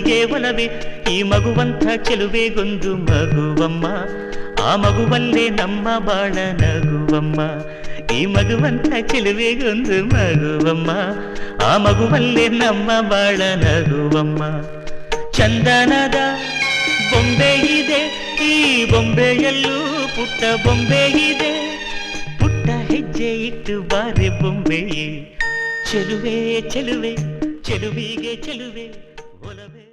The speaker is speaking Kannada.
ಚೆಲುವಿಗೆ ಒಲವೇ ಈ ಮಗುವಂಥ ಚೆಲುವೆಗೊಂದು ಮಗುವಮ್ಮ ಆ ಮಗುವಲ್ಲೇ ನಮ್ಮ ಬಾಳ ನಗುವಮ್ಮ ಈ ಮಗುವಂಥ ಚೆಲುವೆಗೊಂದು ಮಗುವಮ್ಮ ಆ ಮಗುವಲ್ಲೇ ನಮ್ಮ ಬಾಳ ನಗುವಮ್ಮ ಚಂದನದ ಬೊಂಬೆ ಇದೆ ಈ ಬೊಂಬೆಯಲ್ಲೂ ಪುಟ್ಟ ಬೊಂಬೆ ಇದೆ ಪುಟ್ಟ ಹೆಜ್ಜೆ ಇಟ್ಟು ಬಾರೆ ಬೊಂಬೆಯೇ ಚೆಲುವೆ ಚೆಲುವೆ ಚೆಲುವಿಗೆ ಚೆಲುವೆ ಒಲವೇ